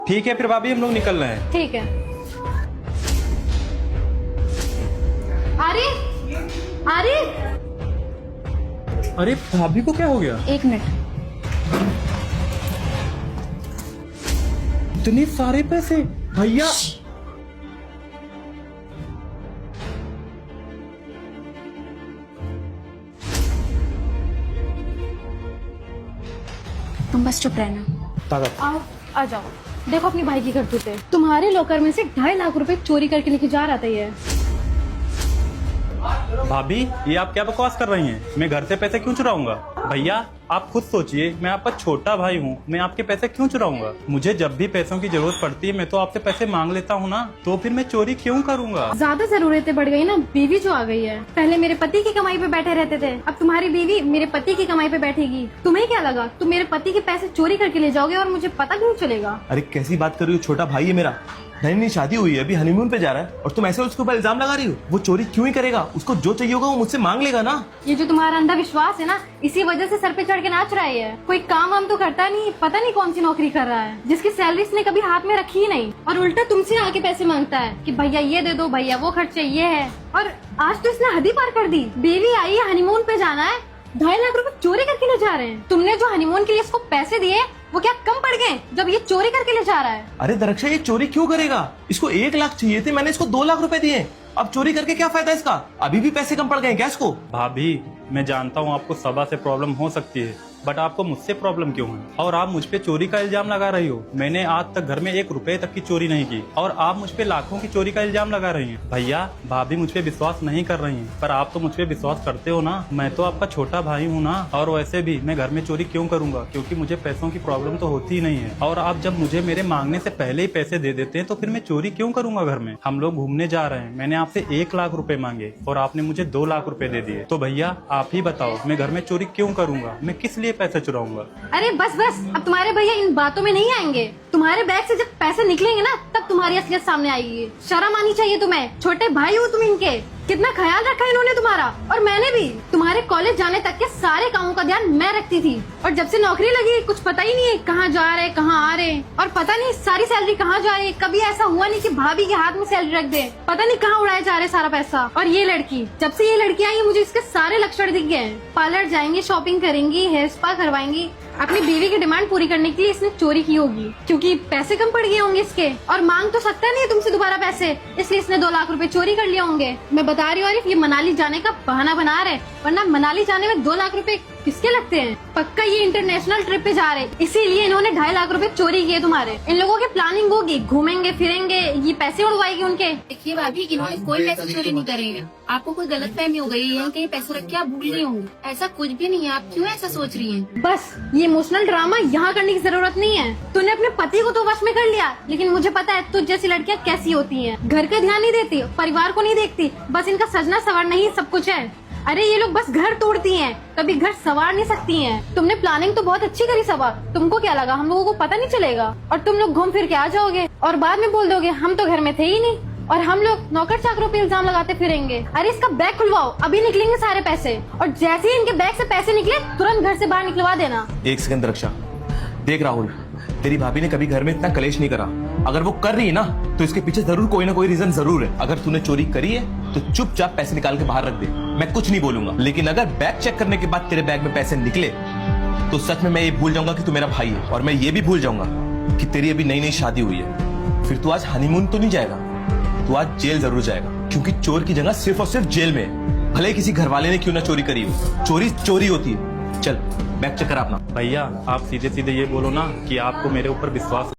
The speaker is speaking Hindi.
ठीक है फिर भाभी, हम लोग निकल रहे हैं। ठीक है। अरे अरे अरे भाभी को क्या हो गया? एक मिनट। इतने सारे पैसे भैया। तुम बस चुप रहना। ताकत। आओ आ जाओ। देखो अपनी भाई की करतूतें। तुम्हारे लॉकर में से 2.5 लाख रुपए चोरी करके लेके जा रहा था ये। भाभी ये आप क्या बकवास कर रही हैं? मैं घर से पैसे क्यों चुराऊंगा? भैया आप खुद सोचिए, मैं आपका छोटा भाई हूँ, मैं आपके पैसे क्यों चुराऊंगा? मुझे जब भी पैसों की जरूरत पड़ती है मैं तो आपसे पैसे मांग लेता हूँ ना, तो फिर मैं चोरी क्यों करूँगा? ज्यादा जरूरतें बढ़ गई ना, बीवी जो आ गई है। पहले मेरे पति की कमाई पे बैठे रहते थे, अब तुम्हारी बीवी मेरे पति की कमाई पे बैठेगी। तुम्हें क्या लगा तुम मेरे पति के पैसे चोरी करके ले जाओगे और मुझे पता क्यों चलेगा? अरे कैसी बात कर रही हो, छोटा भाई है मेरा। नई नई शादी हुई है, अभी हनीमून पे जा रहा है और तुम ऐसे उसके ऊपर इल्जाम लगा रही हो। वो चोरी क्यों ही करेगा? उसको जो चाहिए होगा वो मुझसे मांग लेगा ना। ये जो तुम्हारा अंधविश्वास है ना, इसी वजह से सर पे चढ़ के नाच रहा है। कोई काम वाम तो करता नहीं, पता नहीं कौन सी नौकरी कर रहा है जिसकी सैलरी इसने कभी हाथ में रखी ही नहीं, और उल्टा तुमसे आके पैसे मांगता है कि भैया ये दे दो, भैया वो खर्चे ये है। और आज तो इसने हद ही पार कर दी। बीवी आई है, हनीमून पे जाना है, 2.5 लाख रुपए चोरी करके ले जा रहे हैं। तुमने जो हनीमून के लिए इसको पैसे दिए वो क्या कम पड़ गए जब ये चोरी करके ले जा रहा है? अरे दरक्षा ये चोरी क्यों करेगा? इसको 1 लाख चाहिए थे, मैंने इसको 2 लाख रुपए दिए। अब चोरी करके क्या फायदा इसका? अभी भी पैसे कम पड़ गए क्या इसको? भाभी मैं जानता हूँ आपको सभा से प्रॉब्लम हो सकती है, बट आपको मुझसे प्रॉब्लम क्यों है? और आप मुझ पे चोरी का इल्जाम लगा रही हो। मैंने आज तक घर में 1 रुपए तक की चोरी नहीं की और आप मुझ पे लाखों की चोरी का इल्जाम लगा रही हैं। भैया भाभी मुझ पे विश्वास नहीं कर रही हैं, पर आप तो मुझ पे विश्वास करते हो ना। मैं तो आपका छोटा भाई हूँ ना, और वैसे भी मैं घर में चोरी क्यों करूंगा? क्योंकि मुझे पैसों की प्रॉब्लम तो होती ही नहीं है। और आप जब मुझे मेरे मांगने से पहले ही पैसे दे देते हैं तो फिर मैं चोरी क्यों करूंगा घर में? हम लोग घूमने जा रहे हैं, मैंने आपसे 1 लाख रुपए मांगे और आपने मुझे 2 लाख रुपए दे दिए। तो भैया आप ही बताओ, मैं घर में चोरी क्यों करूंगा? मैं किस लिए पैसे चुराऊंगा? अरे बस बस, अब तुम्हारे भैया इन बातों में नहीं आएंगे। तुम्हारे बैग से जब पैसे निकलेंगे ना, तब तुम्हारी असलियत सामने आएगी। शर्म आनी चाहिए तुम्हें, छोटे भाई हो तुम इनके। कितना ख्याल रखा इन्होंने तुम्हारा, और मैंने भी। तुम्हारे कॉलेज जाने तक के सारे कामों का ध्यान मैं रखती थी, और जब से नौकरी लगी कुछ पता ही नहीं है कहाँ जा रहे कहाँ आ रहे, और पता नहीं सारी सैलरी कहाँ जा रही है। कभी ऐसा हुआ नहीं कि भाभी के हाथ में सैलरी रख दे, पता नहीं कहाँ उड़ाए जा रहे सारा पैसा। और ये लड़की, जब से ये लड़की आई मुझे इसके सारे लक्षण दिख गए। पार्लर जाएंगी, शॉपिंग करेंगी, हेयर स्पा करवाएंगी। अपनी बीवी की डिमांड पूरी करने के लिए इसने चोरी की होगी, क्योंकि पैसे कम पड़ गए होंगे इसके, और मांग तो सकता नहीं है तुमसे दोबारा पैसे, इसलिए इसने 2 लाख रुपए चोरी कर लिए होंगे। मैं बता रही हूँ आरिफ, ये मनाली जाने का बहाना बना रहे, वरना मनाली जाने में 2 लाख रुपए किसके लगते हैं? पक्का ये इंटरनेशनल ट्रिप पे जा रहे, इसीलिए इन्होंने 2.5 लाख रुपए चोरी किए तुम्हारे। इन लोगों की प्लानिंग होगी, घूमेंगे फिरेंगे, ये पैसे उड़वाएगी उनके। देखिए भाभी, इन्होंने कोई पैसे चोरी नहीं करेंगे। आपको कोई गलतफहमी हो गई है कि पैसे रख के आप भूल गई होंगी। ऐसा कुछ भी नहीं है, आप क्यों ऐसा सोच रही हैं? बस ये इमोशनल ड्रामा यहाँ करने की जरूरत नहीं है। तूने अपने पति को तो वश में कर लिया, लेकिन मुझे पता है तुझ जैसी लड़कियाँ कैसी होती हैं। घर का ध्यान नहीं देती, परिवार को नहीं देखती, बस इनका सजना सवरना ही सब कुछ है। अरे ये लोग बस घर तोड़ती हैं, कभी घर संवार नहीं सकती हैं। तुमने प्लानिंग तो बहुत अच्छी करी सबा, तुमको क्या लगा हम लोगों को पता नहीं चलेगा? और तुम लोग घूम फिर के आ जाओगे और बाद में बोल दोगे हम तो घर में थे ही नहीं, और हम लोग नौकर चाकरों पे इल्जाम लगाते फिरेंगे। अरे इसका बैग खुलवाओ, अभी निकलेंगे सारे पैसे, और जैसे ही इनके बैग से पैसे निकले तुरंत घर से बाहर निकलवा देना। 1 सेकंड रक्षा। देख राहुल, तेरी भाभी ने कभी घर में इतना कलेश नहीं करा। अगर वो कर रही है ना तो इसके पीछे जरूर कोई ना कोई रीजन जरूर है। अगर तूने चोरी करी है तो चुपचाप पैसे निकाल के बाहर रख दे, मैं कुछ नहीं बोलूंगा। लेकिन अगर बैग चेक करने के बाद तेरे बैग में पैसे निकले तो सच में मैं ये भूल जाऊंगा कि तू मेरा भाई है, और मैं ये भी भूल जाऊंगा कि तेरी अभी नई नई शादी हुई है। फिर तू आज हनीमून तो नहीं जाएगा, तू आज जेल जरूर जाएगा, क्योंकि चोर की जगह सिर्फ और सिर्फ जेल में है। भले किसी घर वाले ने क्यों ना चोरी करी हो, चोरी चोरी होती है। चल बैग चेक कर अपना। भैया आप सीधे सीधे ये बोलो ना कि आपको मेरे ऊपर विश्वास